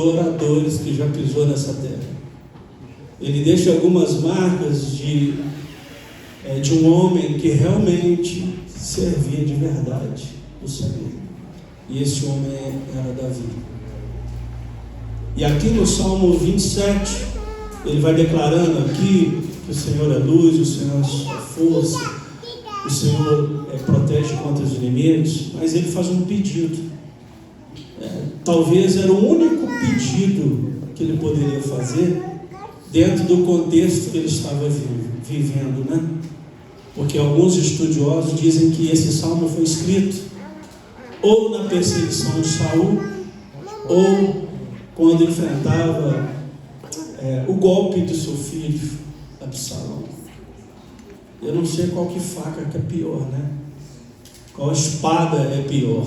oradores que já pisou nessa terra. Ele deixa algumas marcas de um homem que realmente servia de verdade o Senhor. E esse homem era Davi. E aqui no Salmo 27, ele vai declarando aqui que o Senhor é luz, o Senhor é sua força, o Senhor protege contra os inimigos, mas ele faz um pedido. Talvez era o único pedido que ele poderia fazer dentro do contexto que ele estava vivendo, né? Porque alguns estudiosos dizem que esse salmo foi escrito ou na perseguição de Saul, ou quando enfrentava o golpe do seu filho Absalão. Eu não sei qual que faca que é pior, né? Qual espada é pior?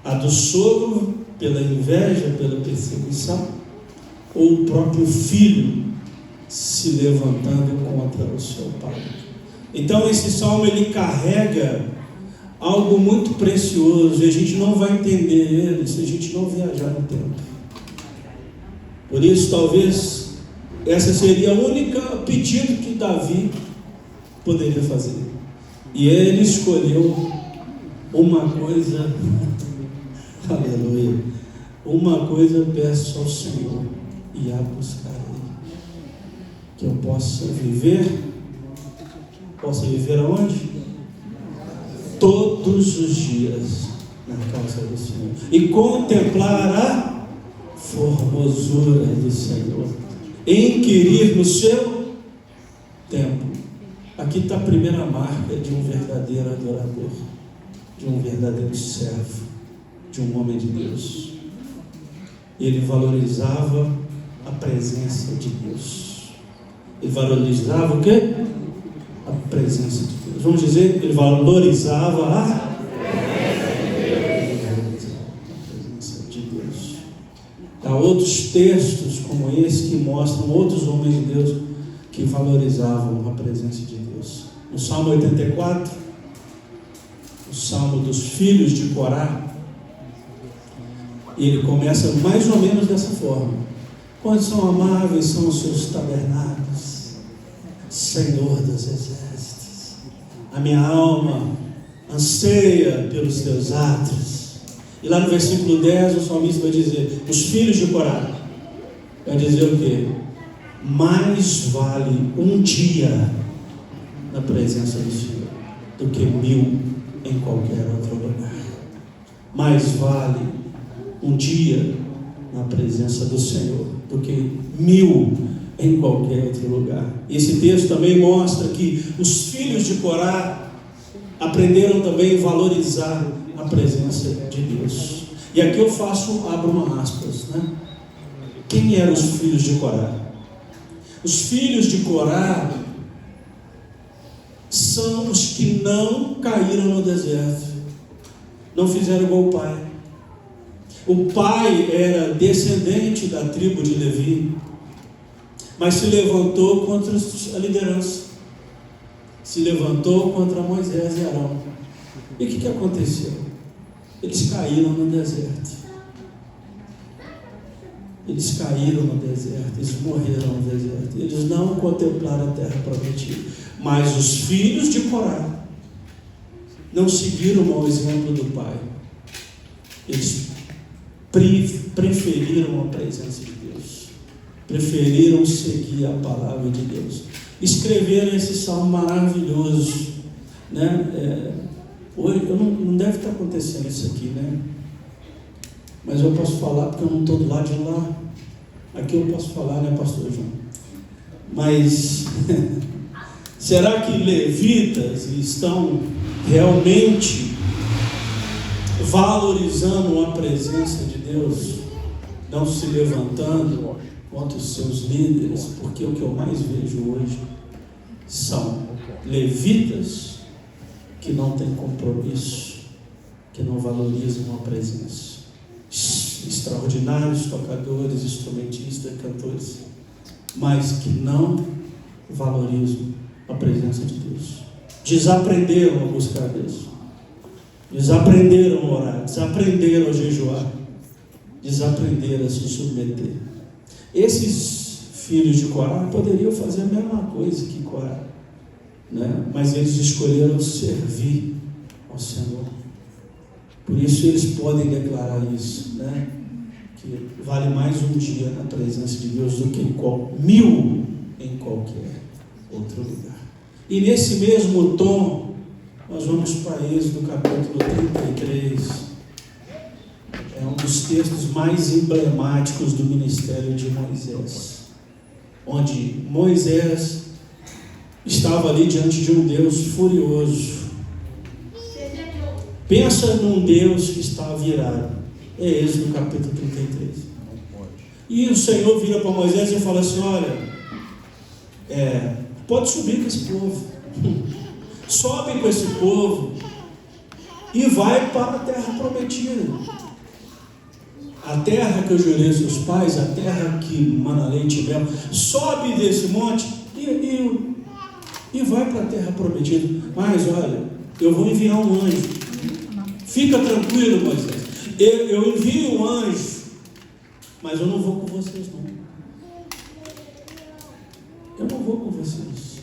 A do sogro pela inveja, pela perseguição, ou o próprio filho se levantando contra o seu pai? Então esse salmo ele carrega algo muito precioso, e a gente não vai entender ele se a gente não viajar no tempo. Por isso talvez essa seria a única pedido que Davi poderia fazer, e ele escolheu uma coisa. Aleluia. Uma coisa peço ao Senhor, e a buscarei, que eu possa viver aonde? Todos os dias na casa do Senhor, e contemplar a formosura do Senhor, inquirir no seu templo. Aqui está a primeira marca de um verdadeiro adorador, de um verdadeiro servo, de um homem de Deus. Ele valorizava a presença de Deus. Ele valorizava o quê? A presença de Deus. Vamos dizer, ele valorizava a presença de Deus. Há outros textos como esse que mostram outros homens de Deus que valorizavam a presença de Deus. No Salmo 84, o Salmo dos filhos de Corá, ele começa mais ou menos dessa forma: quando são amáveis são os seus tabernáculos, Senhor dos exércitos. A minha alma anseia pelos teus átrios. E lá no versículo 10 o salmista vai dizer, os filhos de Corá, vai dizer o quê? Mais vale um dia na presença do Senhor do que 1000 em qualquer outro lugar. Mais vale um dia na presença do Senhor do que 1000 em qualquer outro lugar. Esse texto também mostra que os filhos de Corá aprenderam também a valorizar a presença de Deus. E aqui eu abro uma aspas, né? Quem eram os filhos de Corá? Os filhos de Corá são os que não caíram no deserto, não fizeram igual o pai. O pai era descendente da tribo de Levi, mas se levantou contra a liderança, se levantou contra Moisés e Arão. E o que aconteceu? Eles caíram no deserto. Eles caíram no deserto, eles morreram no deserto. Eles não contemplaram a terra prometida. Mas os filhos de Corá não seguiram o mau exemplo do pai. Eles preferiram a presença de Deus, preferiram seguir a palavra de Deus. Escreveram esse salmo maravilhoso, né? Hoje não deve estar acontecendo isso aqui, né? Mas eu posso falar porque eu não estou do lado de lá. Aqui eu posso falar, né, pastor João? Mas será que levitas estão realmente valorizando a presença de Deus, não se levantando contra os seus líderes? Porque o que eu mais vejo hoje são levitas que não têm compromisso, que não valorizam a presença. Extraordinários tocadores, instrumentistas, cantores, mas que não valorizam a presença de Deus. Desaprenderam a buscar a Deus, desaprenderam a orar, desaprenderam a jejuar, desaprenderam a se submeter. Esses filhos de Corá poderiam fazer a mesma coisa que Corá, né? Mas eles escolheram servir ao Senhor. Por isso eles podem declarar isso, né? Que vale mais um dia na presença de Deus do que 1000 em qualquer outro lugar. E nesse mesmo tom, nós vamos para Êxodo capítulo 33. É um dos textos mais emblemáticos do ministério de Moisés, onde Moisés estava ali diante de um Deus furioso. Pensa num Deus que está virado. É Êxodo capítulo 33. E o Senhor vira para Moisés e fala assim: olha, pode subir com esse povo, sobe com esse povo e vai para a terra prometida, a terra que eu jurei aos seus pais, a terra que mana leite e mel. Sobe desse monte e vai para a terra prometida. Mas olha, eu vou enviar um anjo. Fica tranquilo, Moisés. Eu envio um anjo, mas eu não vou com vocês não. Eu não vou com vocês.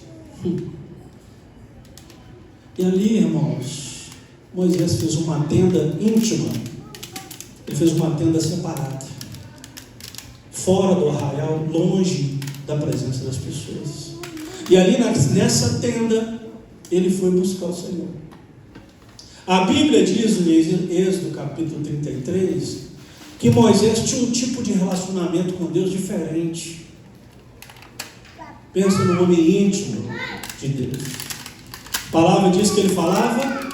E ali, irmãos, Moisés fez uma tenda íntima. Ele fez uma tenda separada, fora do arraial, longe da presença das pessoas. E ali nessa tenda, ele foi buscar o Senhor. A Bíblia diz em Êxodo capítulo 33, que Moisés tinha um tipo de relacionamento com Deus diferente. Pensa no homem íntimo de Deus. A palavra diz que ele falava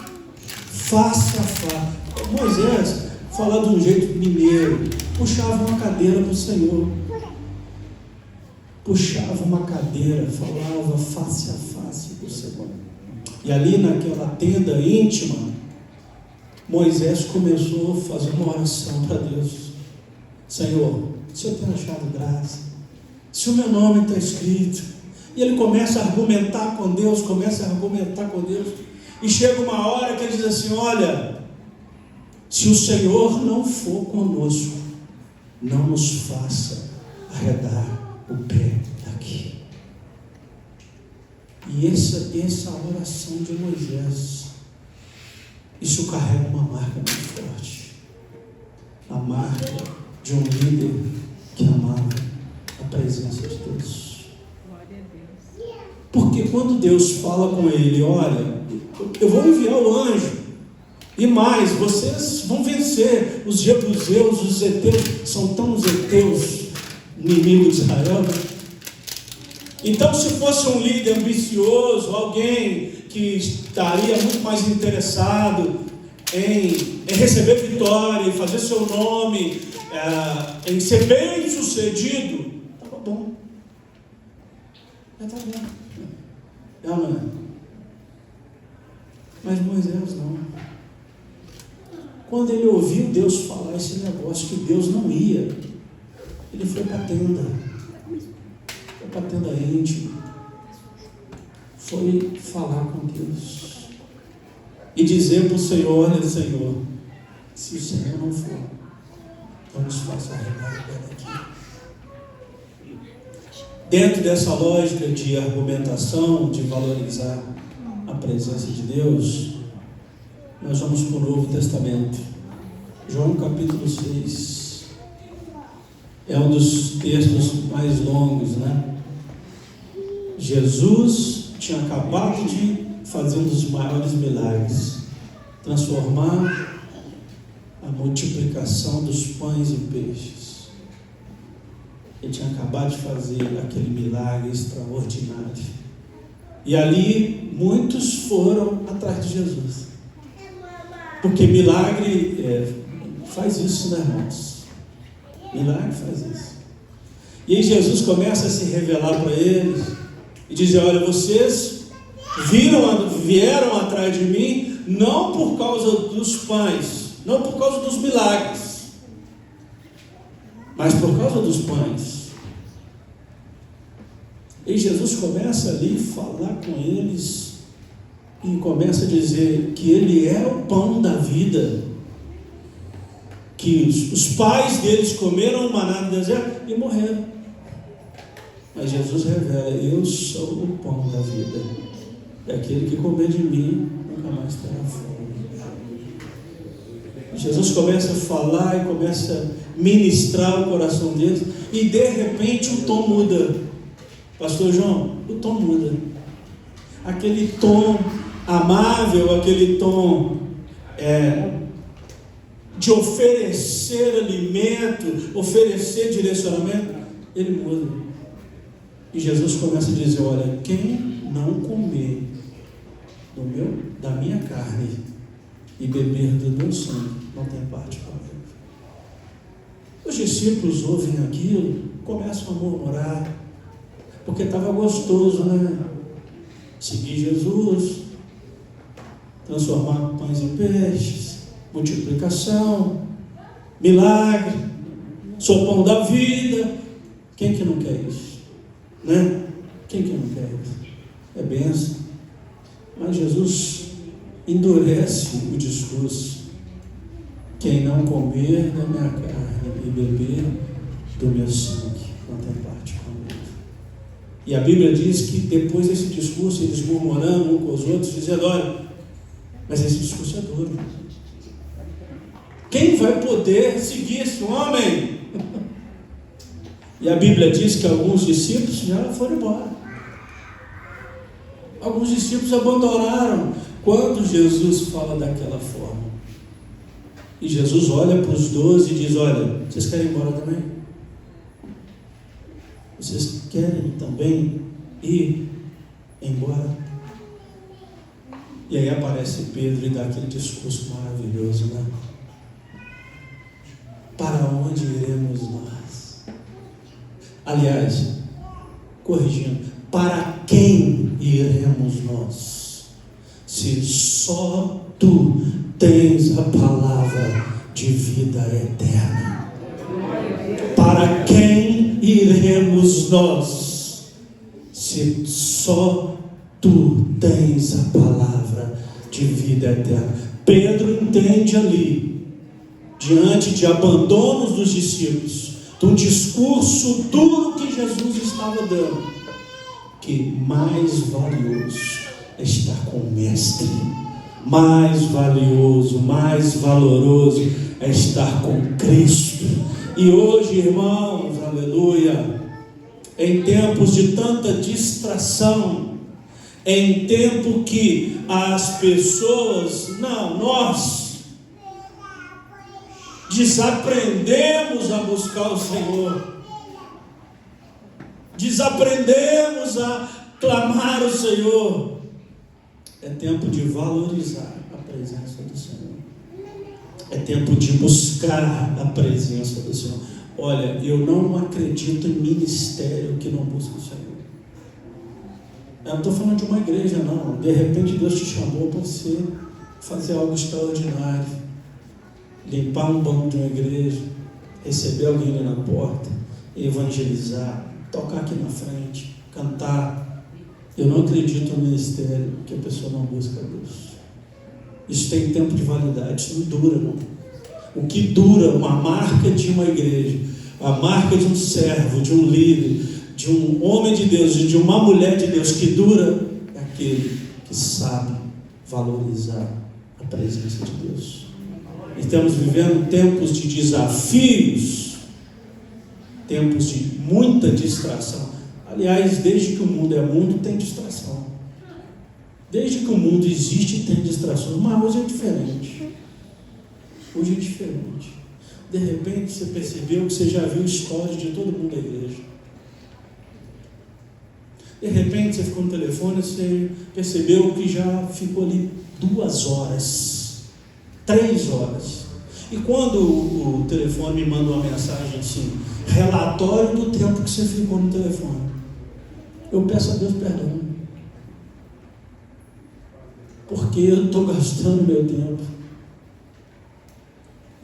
face a face. Moisés falava de um jeito mineiro, puxava uma cadeira para o Senhor. Puxava uma cadeira, falava face a face do Senhor. E ali naquela tenda íntima, Moisés começou a fazer uma oração para Deus. Senhor, se eu tenho achado graça, se o meu nome está escrito, e ele começa a argumentar com Deus, e chega uma hora que ele diz assim: olha, se o Senhor não for conosco, não nos faça arredar o pé daqui. E essa oração de Moisés, isso carrega uma marca muito forte, a marca de um líder que amava a presença de Deus. Porque quando Deus fala com ele: olha, eu vou enviar o anjo, e mais, vocês vão vencer os jebuseus, os heteus, são tão os heteus, inimigos de Israel. Então, se fosse um líder ambicioso, alguém que estaria muito mais interessado em receber vitória, em fazer seu nome, em ser bem sucedido, estava bom. Já está bom. Não, não é? Mas Moisés não. Quando ele ouviu Deus falar esse negócio, que Deus não ia, ele foi para a tenda. Foi para a tenda íntima. Foi falar com Deus. E dizer para o Senhor: olha, Senhor, se o Senhor não for, não nos faça arredar o pé daqui. Dentro dessa lógica de argumentação, de valorizar a presença de Deus, nós vamos para o Novo Testamento. João capítulo 6. É um dos textos mais longos, né? Jesus tinha acabado de fazer um dos maiores milagres, transformar a multiplicação dos pães e peixes. Ele tinha acabado de fazer aquele milagre extraordinário. E ali muitos foram atrás de Jesus. Porque milagre faz isso, né, irmãos? Milagre faz isso. E aí Jesus começa a se revelar para eles e dizer: olha, vocês vieram atrás de mim não por causa dos pães, não por causa dos milagres, mas por causa dos pães. E Jesus começa ali a falar com eles e começa a dizer que Ele é o pão da vida, que os pais deles comeram o maná no deserto e morreram. Mas Jesus revela: eu sou o pão da vida, e aquele que comer de mim nunca mais terá fome. Jesus começa a falar e começa a ministrar o coração deles, e de repente o tom muda. Pastor João, o tom muda. Aquele tom amável, aquele tom de oferecer alimento, oferecer direcionamento, ele muda. E Jesus começa a dizer: olha, quem não comer da minha carne e beber do meu sangue não tem parte comigo. Os discípulos ouvem aquilo, começam a murmurar, porque estava gostoso, né? Seguir Jesus, transformar pães em peixes, multiplicação, milagre, sou o pão da vida. Quem que não quer isso? Né? Quem que não quer isso? É bênção. Mas Jesus endurece o discurso: quem não comer da minha carne e beber do meu sangue não tem parte comigo. E a Bíblia diz que depois desse discurso, eles murmurando um com os outros, dizendo: olha, mas esse discurso é duro. Quem vai poder seguir esse homem? E a Bíblia diz que alguns discípulos já foram embora. Alguns discípulos abandonaram quando Jesus fala daquela forma. E Jesus olha para os 12 e diz: olha, vocês querem ir embora também? Vocês querem também ir embora? E aí aparece Pedro e dá aquele discurso maravilhoso, né? Para onde iremos nós? Aliás, corrigindo, para quem iremos nós? Se só tu tens a palavra de vida eterna. Para quem iremos nós? Se só tu tens a palavra de vida eterna. Pedro entende ali, diante de abandonos dos discípulos, de um discurso duro que Jesus estava dando, que mais valioso é estar com o Mestre. Mais valioso, mais valoroso é estar com Cristo. E hoje, irmãos, aleluia, em tempos de tanta distração, em tempo que as pessoas, nós desaprendemos a buscar o Senhor, desaprendemos a clamar o Senhor. É tempo de valorizar a presença do Senhor. É tempo de buscar a presença do Senhor. Olha, eu não acredito em ministério que não busca o Senhor. Eu não estou falando de uma igreja, não. De repente Deus te chamou para você fazer algo extraordinário. Limpar um banco de uma igreja, receber alguém ali na porta, evangelizar, tocar aqui na frente, cantar. Eu não acredito no ministério que a pessoa não busca Deus. Isso tem tempo de validade, isso não dura, não. O que dura, uma marca de uma igreja, a marca de um servo, de um líder, de um homem de Deus, de uma mulher de Deus, que dura, é aquele que sabe valorizar a presença de Deus. Estamos vivendo tempos de desafios, tempos de muita distração. Aliás, desde que o mundo é mundo, tem distração. Desde que o mundo existe, tem distração. Mas hoje é diferente. Hoje é diferente. De repente, você percebeu que você já viu histórias de todo mundo da igreja. De repente, você ficou no telefone, você percebeu que já ficou ali 2 horas, 3 horas. E quando o telefone me manda uma mensagem assim, relatório do tempo que você ficou no telefone, eu peço a Deus perdão, porque eu estou gastando meu tempo.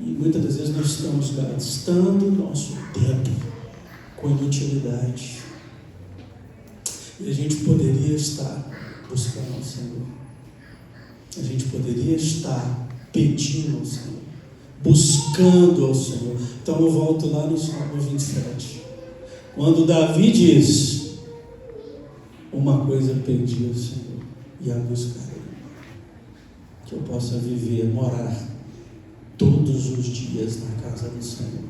E muitas das vezes nós estamos gastando nosso tempo com inutilidade. E a gente poderia estar buscando ao Senhor. A gente poderia estar pedindo ao Senhor. buscando ao Senhor. Então eu volto lá no Salmo 27. Quando Davi diz: uma coisa pedi ao Senhor e a buscarei, que eu possa viver, morar todos os dias na casa do Senhor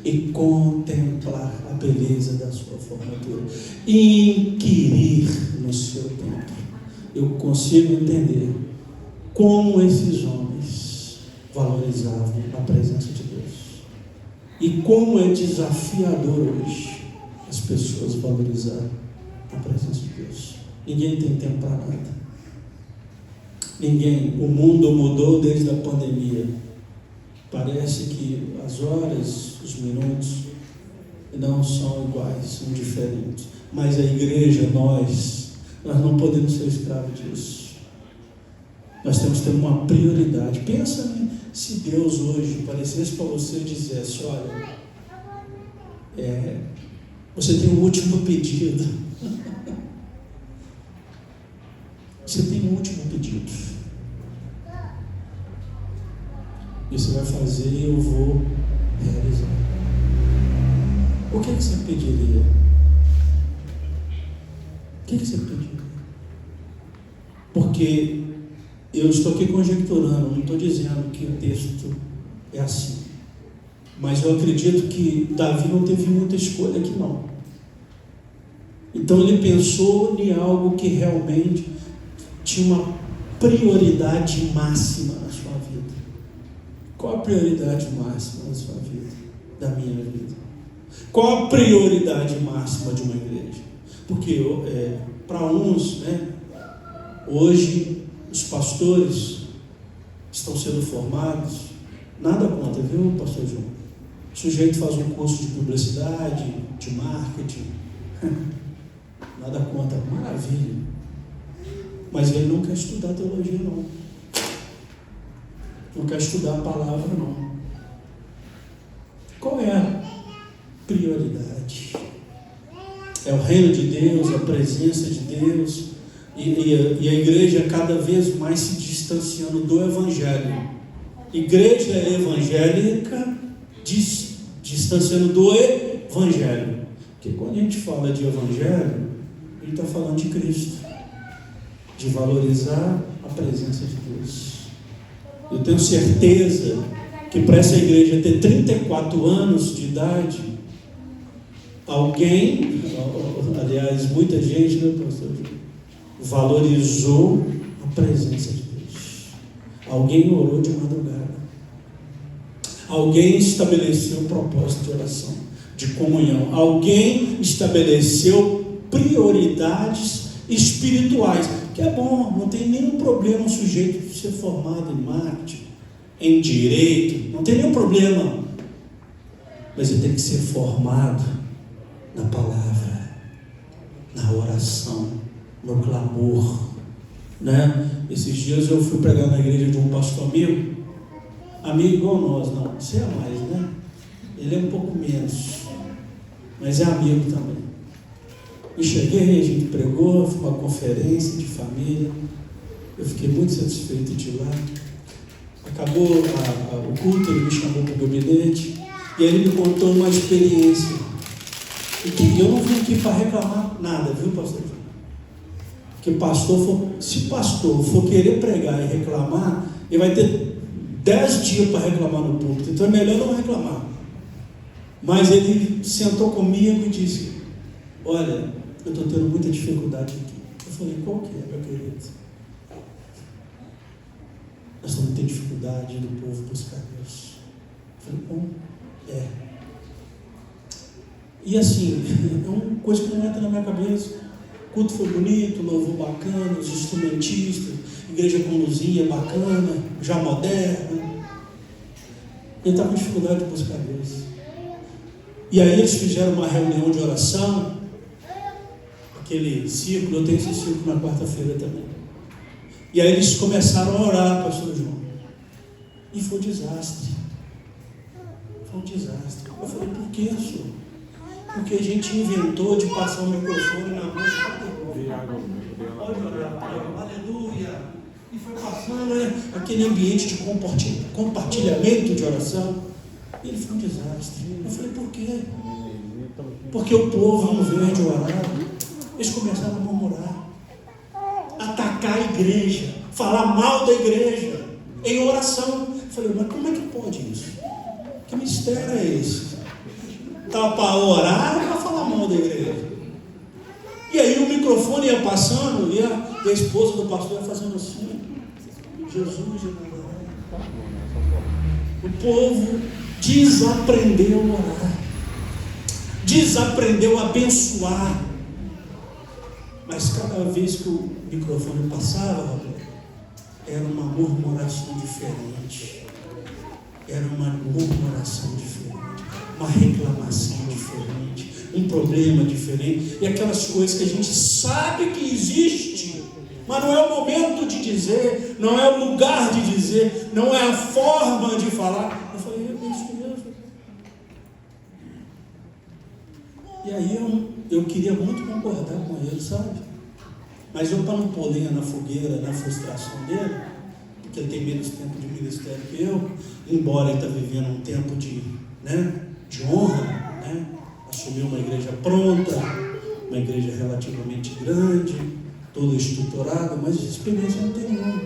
e contemplar a beleza da sua formatura e inquirir no seu templo. Eu consigo entender como esses homens valorizavam a presença de Deus e como é desafiador hoje as pessoas valorizarem a presença de Deus. Ninguém tem tempo para nada. Ninguém. O mundo mudou desde a pandemia. Parece que as horas, os minutos não são iguais, são diferentes. Mas a igreja, nós não podemos ser escravos disso. Nós temos que ter uma prioridade. Pensa se Deus hoje aparecesse para você e dissesse: olha, você tem um último pedido. Você tem um último pedido. E você vai fazer e eu vou realizar. O que você pediria? O que você pediria? Porque eu estou aqui conjecturando, não estou dizendo que o texto é assim. Mas eu acredito que Davi não teve muita escolha aqui não. Então ele pensou em algo que realmente tinha uma prioridade máxima na sua vida. Qual a prioridade máxima na sua vida? Da minha vida? Qual a prioridade máxima de uma igreja? Porque para uns, hoje os pastores estão sendo formados, nada contra, viu, pastor João? O sujeito faz um curso de publicidade, de marketing, nada contra, maravilha. Mas ele não quer estudar teologia, não. Não quer estudar a palavra, não. Qual é a prioridade? É o reino de Deus, a presença de Deus, e a igreja cada vez mais se distanciando do Evangelho. Igreja evangélica distanciando do Evangelho. Porque quando a gente fala de Evangelho, a gente está falando de Cristo, de valorizar a presença de Deus. Eu tenho certeza que para essa igreja ter 34 anos de idade, alguém, aliás, muita gente, pastor, valorizou a presença de Deus. Alguém orou de madrugada. Alguém estabeleceu um propósito de oração, de comunhão. Alguém estabeleceu prioridades espirituais, que é bom, não tem nenhum problema o sujeito ser formado em marketing, em direito, não tem nenhum problema, mas ele tem que ser formado na palavra, na oração, no clamor, Esses dias eu fui pregar na igreja de um pastor amigo igual nós, não, você é mais, ele é um pouco menos, mas é amigo também. E cheguei, a gente pregou, foi uma conferência de família, eu fiquei muito satisfeito de ir lá. Acabou o culto, ele me chamou para o gabinete, e aí ele me contou uma experiência, e que eu não vim aqui para reclamar nada, viu, pastor? Porque se pastor for querer pregar e reclamar, ele vai ter 10 dias para reclamar no púlpito, então é melhor não reclamar. Mas ele sentou comigo e disse: olha, eu estou tendo muita dificuldade aqui. Eu falei: qual que é, meu querido? Nós estamos tendo dificuldade do povo buscar Deus. Eu falei: bom, E assim, é uma coisa que não entra na minha cabeça. O culto foi bonito, louvor bacana, os instrumentistas, igreja com luzinha bacana, já moderna. Ele está com dificuldade de buscar Deus. E aí eles fizeram uma reunião de oração, aquele círculo, eu tenho esse círculo na quarta-feira também. E aí eles começaram a orar, pastor João. E foi um desastre. Foi um desastre. Eu falei: por que, senhor? Porque a gente inventou de passar o microfone na mão de cada um. Pode orar, aleluia. E foi passando, né, aquele ambiente de compartilhamento de oração. E ele foi um desastre. Eu falei, por quê? Porque o povo, ao invés de orar, eles começaram a murmurar, atacar a igreja, falar mal da igreja, em oração. Eu falei, mas como é que pode isso? Que mistério é esse? Está para orar ou para falar mal da igreja? E aí o microfone ia passando e a esposa do pastor ia fazendo assim, Jesus de Nazaré. O povo desaprendeu a orar, desaprendeu a abençoar. Mas cada vez que o microfone passava, era uma murmuração diferente, era uma murmuração diferente, uma reclamação diferente, um problema diferente, e aquelas coisas que a gente sabe que existe, mas não é o momento de dizer, não é o lugar de dizer, não é a forma de falar. Eu falei, é isso mesmo. E aí eu queria muito concordar com ele, sabe? Mas eu, para não pôr lenha na fogueira, na frustração dele, porque ele tem menos tempo de ministério que eu, embora ele está vivendo um tempo de honra, assumiu uma igreja pronta, uma igreja relativamente grande, toda estruturada, mas experiência não tem nenhuma.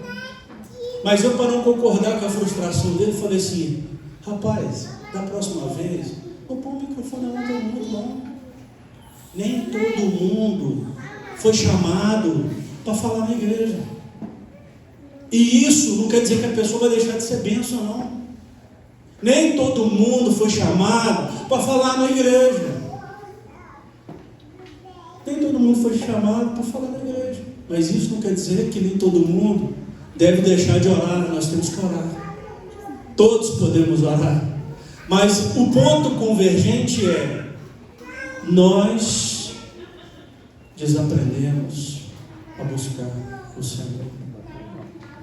Mas eu, para não concordar com a frustração dele, falei assim, rapaz, da próxima vez, não põe o microfone na mão todo mundo, não. Nem todo mundo foi chamado para falar na igreja. E isso não quer dizer que a pessoa vai deixar de ser bênção, não. Nem todo mundo foi chamado para falar na igreja. Nem todo mundo foi chamado para falar na igreja. Mas isso não quer dizer que nem todo mundo deve deixar de orar. Nós temos que orar. Todos podemos orar. Mas o ponto convergente é: nós desaprendemos a buscar o Senhor.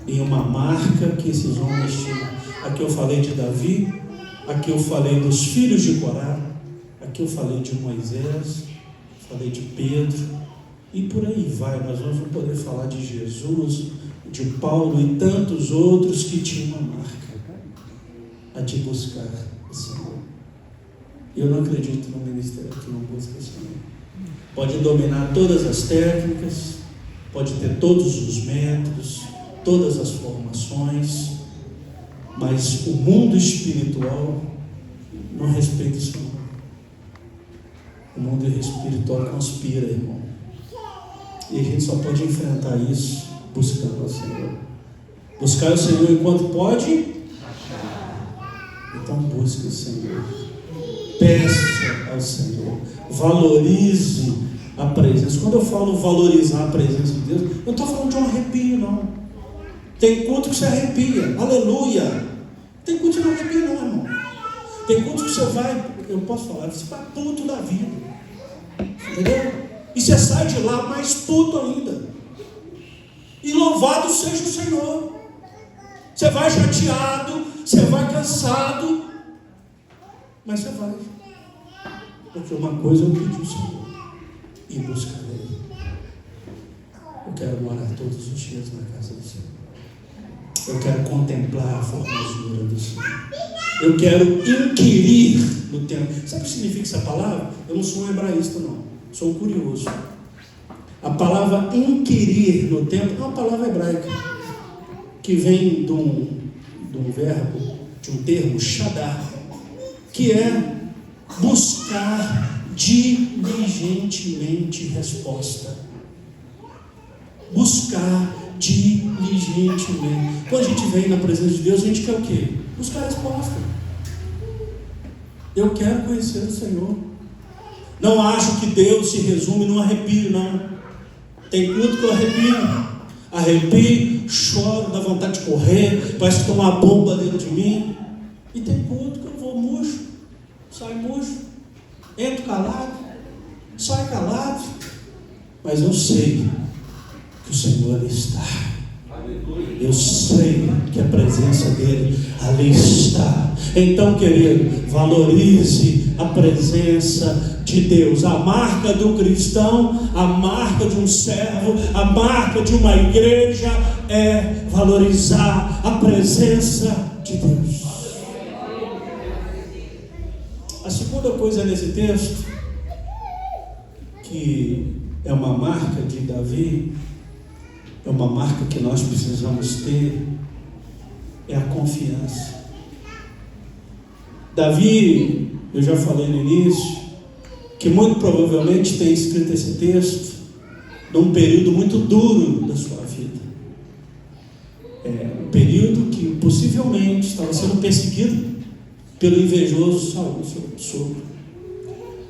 Em uma marca que esses homens tinham. Aqui eu falei de Davi, aqui eu falei dos filhos de Corá, aqui eu falei de Moisés, falei de Pedro, e por aí vai. Nós vamos poder falar de Jesus, de Paulo e tantos outros que tinham uma marca a te buscar o Senhor. Eu não acredito no ministério que não busca o Senhor. Pode dominar todas as técnicas, pode ter todos os métodos, todas as formações, mas o mundo espiritual não respeita isso não. O mundo espiritual conspira, irmão. E a gente só pode enfrentar isso buscando o Senhor. Buscar o Senhor enquanto pode? Então busque o Senhor. Peça ao Senhor. Valorize a presença. Quando eu falo valorizar a presença de Deus, eu não estou falando de um arrepio, não. Tem culto que você arrepia, aleluia. Tem culto que não arrepia, não, irmão. Tem culto que você vai, eu posso falar, você vai puto da vida, entendeu? E você sai de lá mais puto ainda. E louvado seja o Senhor. Você vai chateado, você vai cansado, mas você vai. Porque uma coisa eu pedi ao Senhor, e buscarei. Eu quero morar todos os dias na casa do Senhor. Eu quero contemplar a formosura do Senhor. Eu quero inquirir no tempo. Sabe o que significa essa palavra? Eu não sou um hebraísta, não. Sou um curioso. A palavra inquirir no tempo é uma palavra hebraica que vem de um verbo, de um termo, shadar, que é buscar diligentemente resposta. Buscar diligentemente. Quando a gente vem na presença de Deus, a gente quer o quê? Buscar a resposta. Eu quero conhecer o Senhor. Não acho que Deus se resume num arrepio, não. Tem culto que eu arrepio, choro, dá vontade de correr, parece que tem uma bomba dentro de mim. E tem culto que eu vou murcho, saio murcho, entro calado, saio calado, mas eu sei que o Senhor está. Eu sei que a presença dele ali está. Então, querido, valorize a presença de Deus. A marca do cristão, a marca de um servo, a marca de uma igreja é valorizar a presença de Deus. A segunda coisa nesse texto, que é uma marca de Davi, é uma marca que nós precisamos ter, é a confiança. Davi, eu já falei no início, que muito provavelmente tem escrito esse texto num período muito duro da sua vida. Um período que possivelmente estava sendo perseguido pelo invejoso Saul, seu sogro,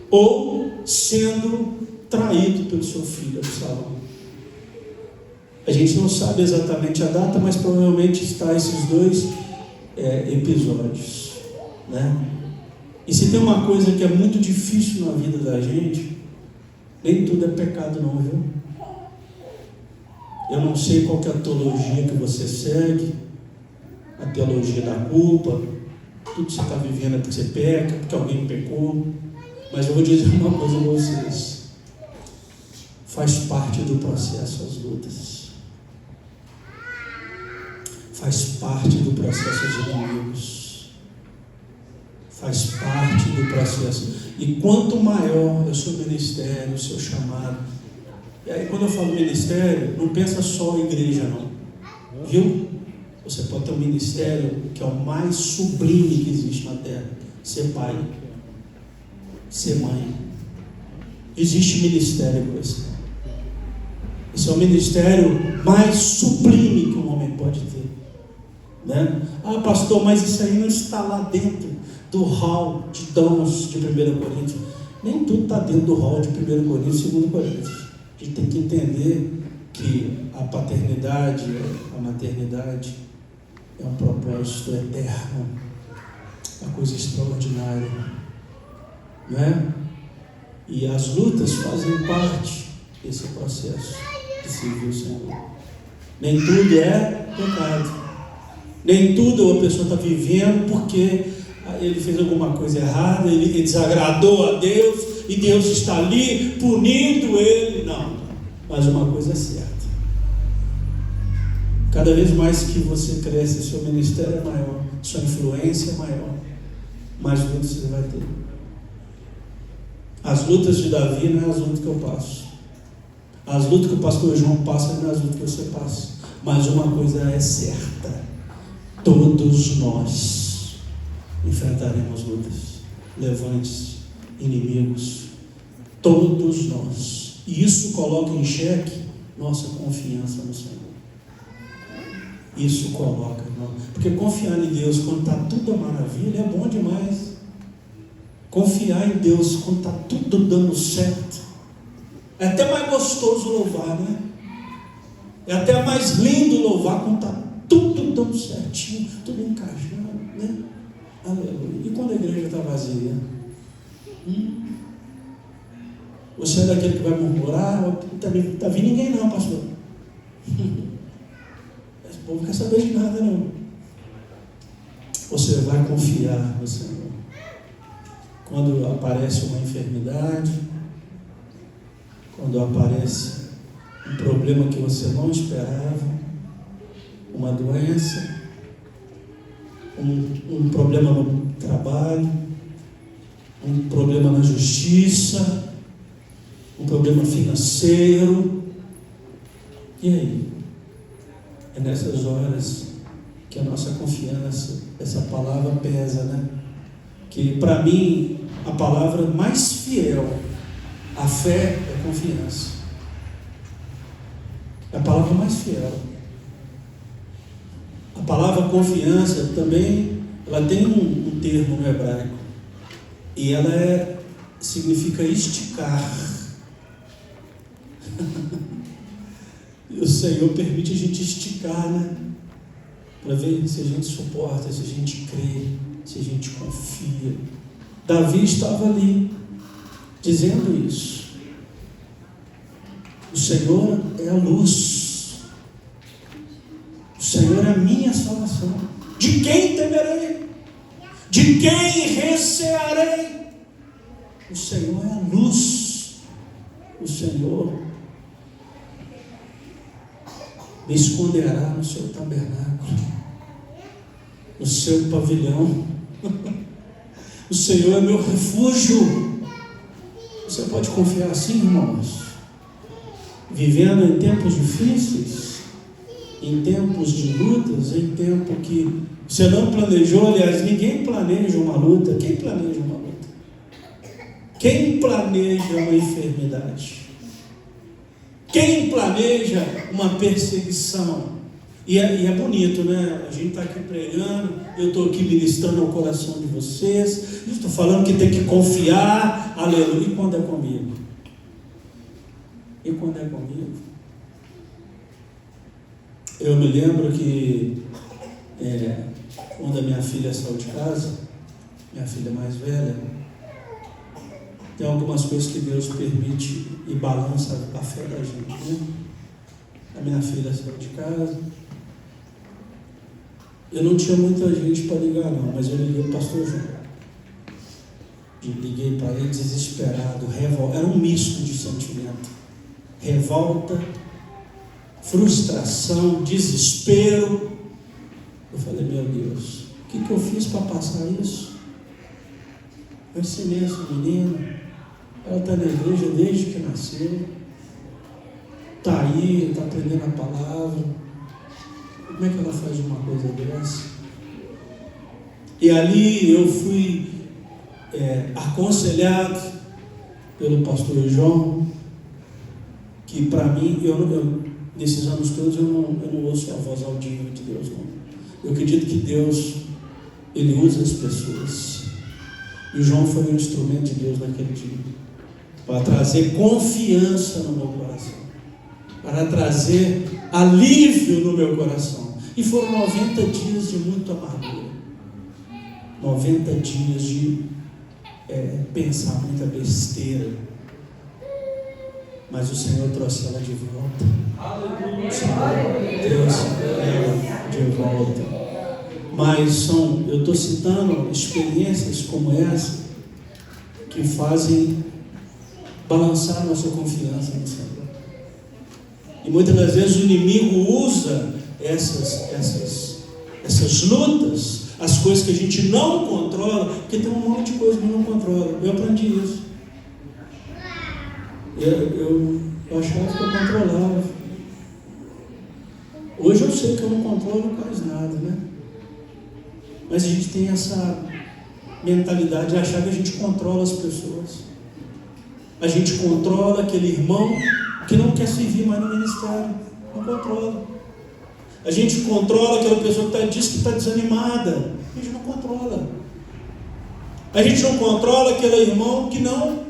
ou sendo traído pelo seu filho Absalão. A gente não sabe exatamente a data, mas provavelmente está esses dois episódios, né? E se tem uma coisa que é muito difícil na vida da gente, nem tudo é pecado não, viu? Eu não sei qual que é a teologia que você segue, a teologia da culpa, tudo que você está vivendo é porque você peca, porque alguém pecou, mas eu vou dizer uma coisa a vocês: faz parte do processo as lutas. Faz parte do processo os inimigos. Faz parte do processo. E quanto maior é o seu ministério, o seu chamado. E aí, quando eu falo ministério, não pensa só em igreja, não. Viu? Você pode ter um ministério que é o mais sublime que existe na terra: ser pai, ser mãe. Existe ministério com esse. Esse é o ministério mais sublime que um homem pode ter. Né? Ah, pastor, mas isso aí não está lá dentro do hall de dons de 1 Coríntios. Nem tudo está dentro do hall de 1 Coríntios e 2 Coríntios. A gente tem que entender que a paternidade, a maternidade é um propósito eterno, uma coisa extraordinária, né? E as lutas fazem parte desse processo de servir o Senhor. Nem tudo é pecado. Nem tudo a pessoa está vivendo porque ele fez alguma coisa errada, ele desagradou a Deus e Deus está ali punindo ele. Não, mas uma coisa é certa: cada vez mais que você cresce, seu ministério é maior, sua influência é maior, mais lutas você vai ter. As lutas de Davi não é as lutas que eu passo, as lutas que o pastor João passa não é as lutas que você passa, mas uma coisa é certa: todos nós enfrentaremos lutas, levantes, inimigos, todos nós. E isso coloca em xeque nossa confiança no Senhor. Isso coloca, não? Porque confiar em Deus quando está tudo a maravilha é bom demais. Confiar em Deus quando está tudo dando certo é até mais gostoso louvar, né? É até mais lindo louvar quando está tudo dando certinho, tudo encaixando, né? Aleluia. E quando a igreja está vazia? Você é daquele que vai murmurar? Não está vindo ninguém não, pastor. Esse povo não quer saber de nada não. Você vai confiar no Senhor. Quando aparece uma enfermidade, quando aparece um problema que você não esperava, uma doença, um problema no trabalho, um problema na justiça, um problema financeiro. E aí? É nessas horas que a nossa confiança, essa palavra pesa, né? Que para mim a palavra mais fiel à fé é confiança. É a palavra mais fiel. A palavra confiança também, ela tem um termo no hebraico, e ela significa esticar. E o Senhor permite a gente esticar, né? Para ver se a gente suporta, se a gente crê, se a gente confia. Davi estava ali dizendo isso. O Senhor é a luz. Senhor é a minha salvação. De quem temerei? De quem recearei? O Senhor é a luz. O Senhor me esconderá no seu tabernáculo, no seu pavilhão. O Senhor é meu refúgio. Você pode confiar assim, irmãos? Vivendo em tempos difíceis, em tempos de lutas, em tempo que você não planejou. Aliás, ninguém planeja uma luta. Quem planeja uma luta? Quem planeja uma enfermidade? Quem planeja uma perseguição? E é bonito, né? A gente está aqui pregando, eu estou aqui ministrando ao coração de vocês, eu estou falando que tem que confiar, aleluia. E quando é comigo? E quando é comigo? Eu me lembro que quando a minha filha saiu de casa, minha filha mais velha, tem algumas coisas que Deus permite e balança a fé da gente, né? A minha filha saiu de casa. Eu não tinha muita gente para ligar não, mas eu liguei para o pastor João. Liguei para ele desesperado, revolta. Era um misto de sentimento. Revolta, frustração, desespero. Eu falei, meu Deus, o que eu fiz para passar isso? Eu ensinei essa menina. Ela está na igreja desde que nasceu, está aí, está aprendendo a palavra. Como é que ela faz uma coisa dessa? E ali eu fui aconselhado pelo pastor João, que para mim, nesses anos todos, eu não ouço a voz audível de Deus, não. Eu acredito que Deus, Ele usa as pessoas. E o João foi um instrumento de Deus naquele dia, para trazer confiança no meu coração, para trazer alívio no meu coração. E foram 90 dias de muito amargura, 90 dias de pensar muita besteira, mas o Senhor trouxe ela de volta. O Senhor trouxe ela de volta. Mas eu estou citando experiências como essa que fazem balançar a nossa confiança no Senhor. E muitas das vezes o inimigo usa essas lutas, as coisas que a gente não controla, porque tem um monte de coisa que não controla. Eu aprendi isso. Eu achava que eu controlava. Hoje eu sei que eu não controlo quase nada, né? Mas a gente tem essa mentalidade de achar que a gente controla as pessoas. A gente controla aquele irmão que não quer servir mais no ministério. Não controla. A gente controla aquela pessoa que diz que está desanimada. A gente não controla. A gente não controla aquele irmão que não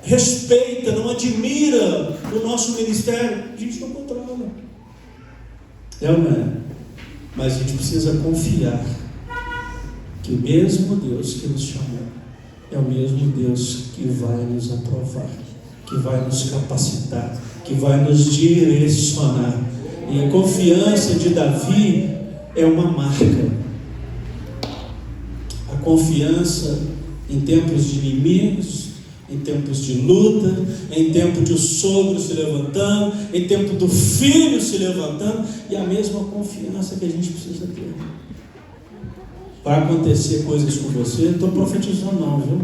respeita, não admira o nosso ministério. A gente não controla. É ou não é? Mas a gente precisa confiar que o mesmo Deus que nos chamou é o mesmo Deus que vai nos aprovar, que vai nos capacitar, que vai nos direcionar. E a confiança de Davi é uma marca. A confiança em tempos de inimigos, em tempos de luta, em tempo de o sogro se levantando, em tempo do filho se levantando, e a mesma confiança que a gente precisa ter. Vai acontecer coisas com você, não estou profetizando não, viu?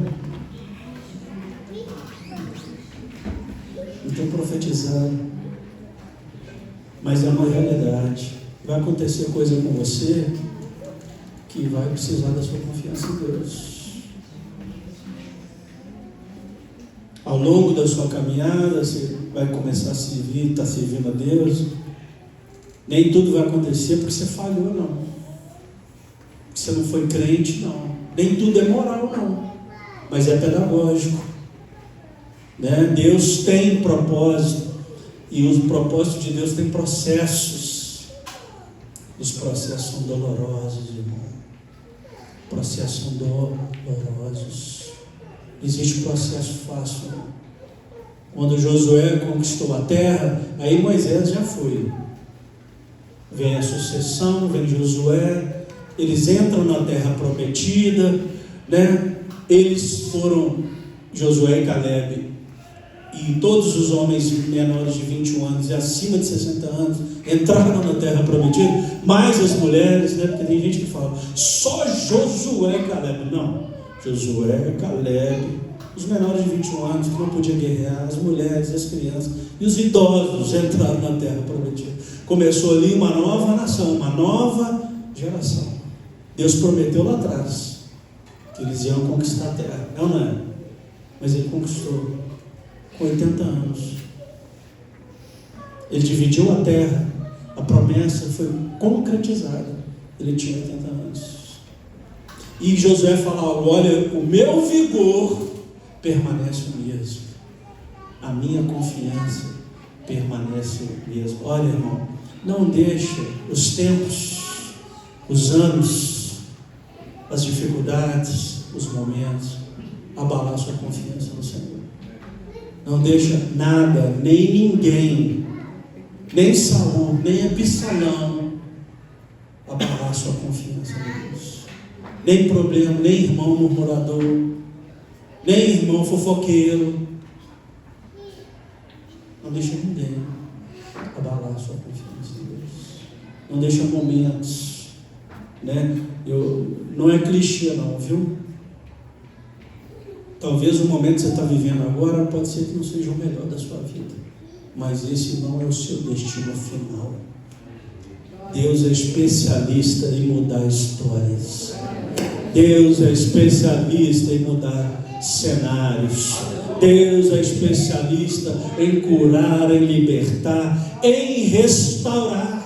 Não estou profetizando, mas é uma realidade. Vai acontecer coisa com você que vai precisar da sua confiança em Deus. Ao longo da sua caminhada, você vai começar a servir, está servindo a Deus. Nem tudo vai acontecer porque você falhou, não. Você não foi crente, não. Nem tudo é moral, não. Mas é pedagógico, né? Deus tem propósito. E os propósitos de Deus têm processos. Os processos são dolorosos, irmão. Processos são dolorosos. Existe processo fácil. Quando Josué conquistou a terra, aí Moisés já foi. vem a sucessão, vem Josué, eles entram na terra prometida, né? Eles foram, Josué e Caleb, e todos os homens menores de 21 anos e acima de 60 anos entraram na terra prometida, mais as mulheres, né? Porque tem gente que fala, só Josué e Caleb. Não, Josué, Caleb, os menores de 21 anos que não podiam guerrear, as mulheres, as crianças e os idosos entraram na terra prometida. Começou ali uma nova nação, uma nova geração. Deus prometeu lá atrás que eles iam conquistar a terra, não é? Mas ele conquistou com 80 anos. Ele dividiu a terra, a promessa foi concretizada. Ele tinha 80 anos. E Josué fala: olha, o meu vigor permanece o mesmo, a minha confiança permanece o mesmo. Olha, irmão, não deixa os tempos, os anos, as dificuldades, os momentos abalar sua confiança no Senhor. Não deixa nada, nem ninguém, nem Saul, nem Absalão abalar sua confiança em Deus. Nem problema, nem irmão murmurador, nem irmão fofoqueiro. Não deixa ninguém abalar sua confiança em Deus. Não deixa momentos, né? Não é clichê não, viu? Talvez o momento que você está vivendo agora pode ser que não seja o melhor da sua vida, mas esse não é o seu destino final. Deus é especialista em mudar histórias. Deus é especialista em mudar cenários. Deus é especialista em curar, em libertar, em restaurar.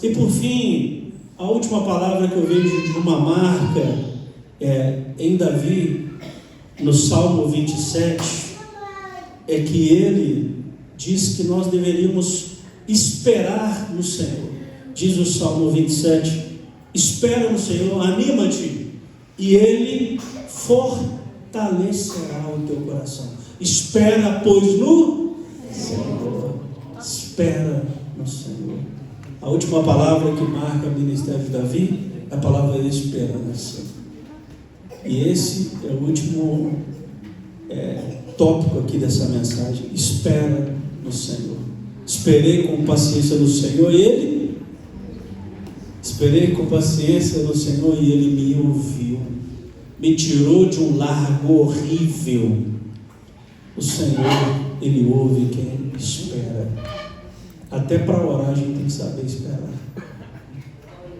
E por fim, a última palavra que eu vejo de uma marca em Davi, no Salmo 27, é que ele diz que nós deveríamos esperar no Senhor. Diz o Salmo 27, espera no Senhor, anima-te, e Ele fortalecerá o teu coração. Espera, pois, no Senhor. Espera no Senhor. A última palavra que marca o ministério de Davi é a palavra esperança. E esse é o último tópico aqui dessa mensagem. Espera no Senhor. Esperei com paciência no Senhor e Ele me ouviu, me tirou de um largo horrível. O Senhor, Ele ouve quem espera. Até para orar a gente tem que saber esperar,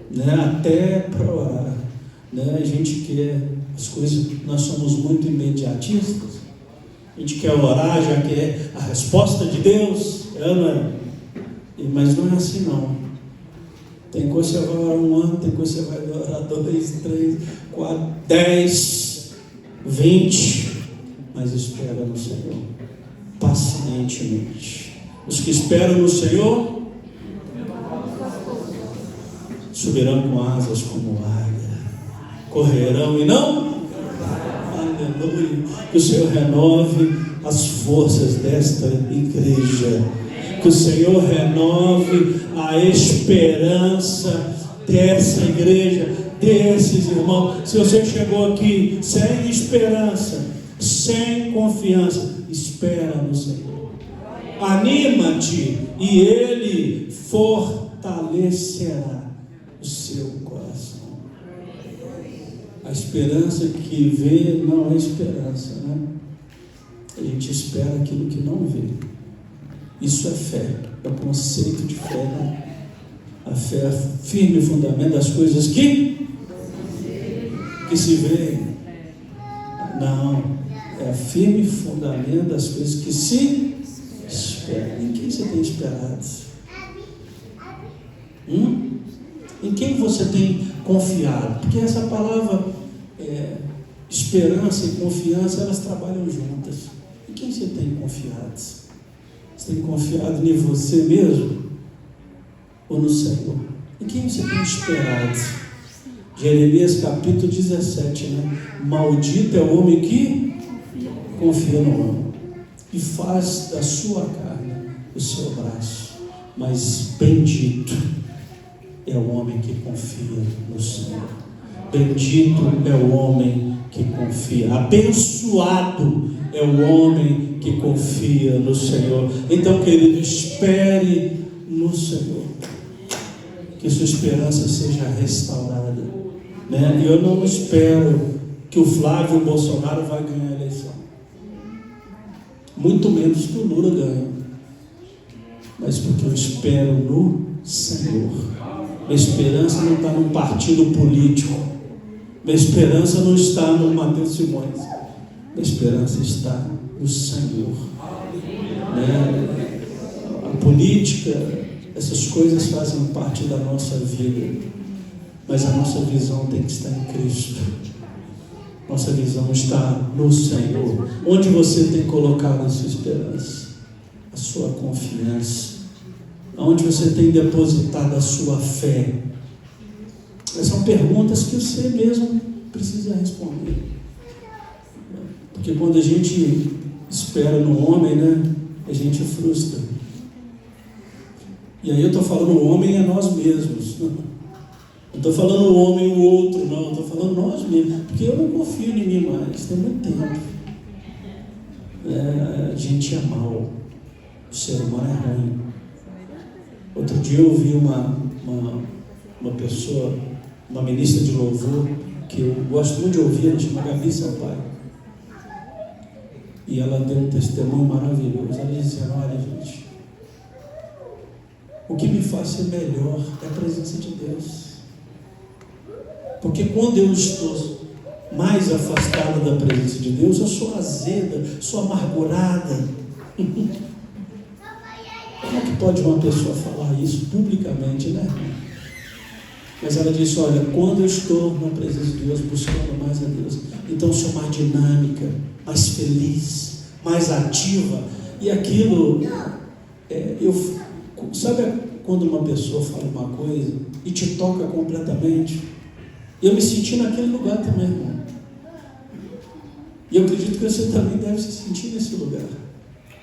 né? Até para orar, né? A gente quer as coisas, nós somos muito imediatistas. A gente quer orar, já quer a resposta de Deus, mas não é assim não. Tem coisa que você vai orar 1 ano, tem coisa que você vai orar 2, 3, 4, 10, 20, mas espera no Senhor, pacientemente. Os que esperam no Senhor subirão com asas como águia, correrão e não. Aleluia. Que o Senhor renove as forças desta igreja. Que o Senhor renove a esperança dessa igreja, desses irmãos. Se você chegou aqui sem esperança, sem confiança, espera no Senhor. Anima-te e Ele fortalecerá o seu coração. A esperança que vê não é esperança, né? A gente espera aquilo que não vê. Isso é fé, é o conceito de fé, né? A fé é firme fundamento das coisas que se veem. Não, é firme fundamento das coisas que se esperam. Em quem você tem esperado? Em quem você tem confiado? Porque essa palavra esperança e confiança, elas trabalham juntas. Em quem você tem confiado? Você tem confiado em você mesmo? Ou no Senhor? Em quem você tem esperado? Jeremias capítulo 17, né? Maldito é o homem que confia no homem e faz da sua carne o seu braço. Mas bendito é o homem que confia no Senhor. Bendito é o homem que confia. Abençoado é o homem que confia no Senhor. Então, querido, espere no Senhor. Que sua esperança seja restaurada, né? Eu não espero que o Flávio Bolsonaro vai ganhar a eleição. Muito menos que o Lula ganhe. Mas porque eu espero no Senhor. Minha esperança não está num partido político. Minha esperança não está no Matheus Simões. Minha esperança está no Senhor, né? A política, essas coisas fazem parte da nossa vida, mas a nossa visão tem que estar em Cristo. Nossa visão está no Senhor. Onde você tem colocado a sua esperança, a sua confiança? Onde você tem depositado a sua fé? Essas são perguntas que você mesmo precisa responder. Porque quando a gente espera no homem, né, a gente frustra. E aí eu estou falando o homem é nós mesmos. Não estou falando o homem e o outro, não. Estou falando nós mesmos. Porque eu não confio em mim mais. Tem muito tempo. A gente é mau. O ser humano é ruim. Outro dia eu ouvi uma pessoa, uma ministra de louvor, que eu gosto muito de ouvir, ela chama Gabi Sampaio. E ela deu um testemunho maravilhoso. Ela disse: olha, gente, o que me faz ser melhor é a presença de Deus. Porque quando eu estou mais afastado da presença de Deus, eu sou azeda, sou amargurada. Como é que pode uma pessoa falar isso publicamente, né? Mas ela disse: olha, quando eu estou na presença de Deus, buscando mais a Deus, então eu sou mais dinâmica, mais feliz, mais ativa. E aquilo, sabe quando uma pessoa fala uma coisa e te toca completamente? Eu me senti naquele lugar também, irmão. E eu acredito que você também deve se sentir nesse lugar.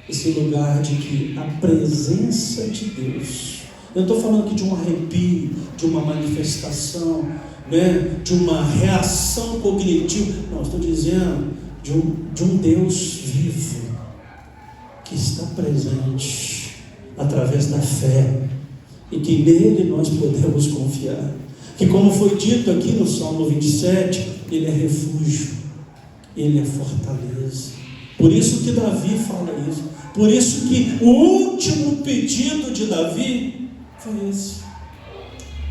Esse lugar de que a presença de Deus, eu não estou falando aqui de um arrepio, de uma manifestação, né, de uma reação cognitiva, não, estou dizendo de um Deus vivo, que está presente através da fé, e que nele nós podemos confiar, que, como foi dito aqui no Salmo 27, ele é refúgio, ele é fortaleza. Por isso que Davi fala isso. Por isso que o último pedido de Davi foi esse: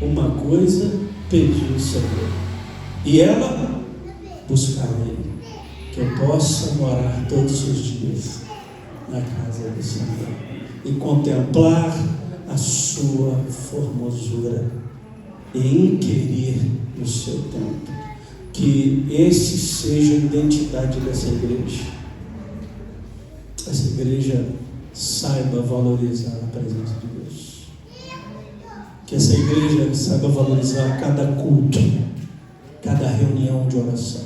uma coisa pedi ao Senhor, e ela buscarei, que eu possa morar todos os dias na casa do Senhor e contemplar a sua formosura e inquirir no seu templo. Que esse seja a identidade dessa igreja. Essa igreja saiba valorizar a presença de Deus. Que essa igreja saiba valorizar cada culto, cada reunião de oração.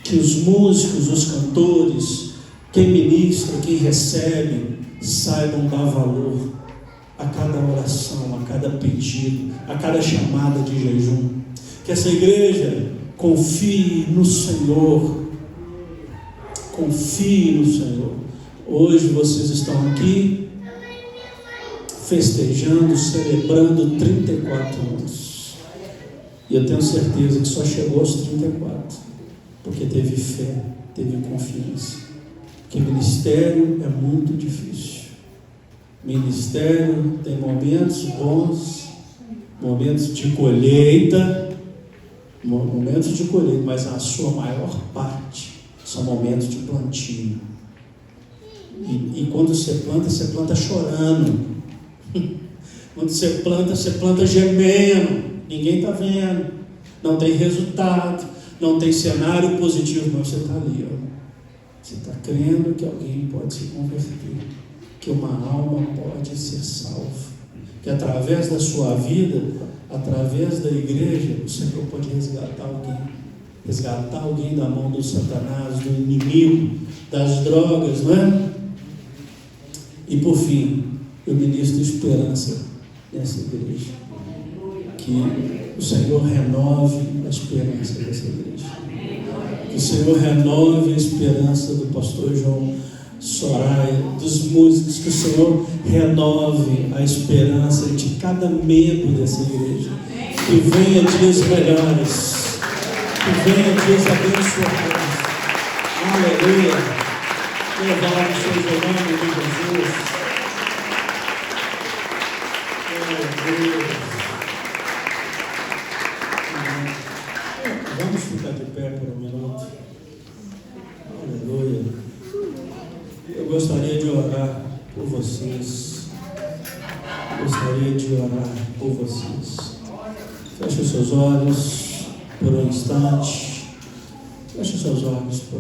Que os músicos, os cantores, quem ministra, quem recebe, saibam dar valor a cada oração, a cada pedido, a cada chamada de jejum. Que essa igreja confie no Senhor. Confie no Senhor. Hoje vocês estão aqui festejando, celebrando 34 anos. E eu tenho certeza que só chegou aos 34 porque teve fé, teve confiança. Porque ministério é muito difícil. Ministério tem momentos bons, momentos de colheita, mas a sua maior parte são momentos de plantio. E quando você planta chorando. Quando você planta gemendo. Ninguém está vendo. Não tem resultado. Não tem cenário positivo. Mas você está ali, ó. Você está crendo que alguém pode se converter. Que uma alma pode ser salva. Que através da sua vida, através da igreja, o Senhor pode resgatar alguém da mão do Satanás, do inimigo, das drogas, não é? E por fim, Eu ministro esperança nessa igreja. Que o Senhor renove a esperança dessa igreja. Que o Senhor renove a esperança do pastor João Soraya, dos músicos. Que o Senhor renove a esperança de cada membro dessa igreja. Que venha dias melhores. Que venha dias abençoados. Aleluia. Louvado seja o nome de Jesus. Vamos ficar de pé por um minuto. Aleluia. Eu gostaria de orar por vocês. Gostaria de orar por vocês. Feche os seus olhos por um instante. Feche os seus olhos por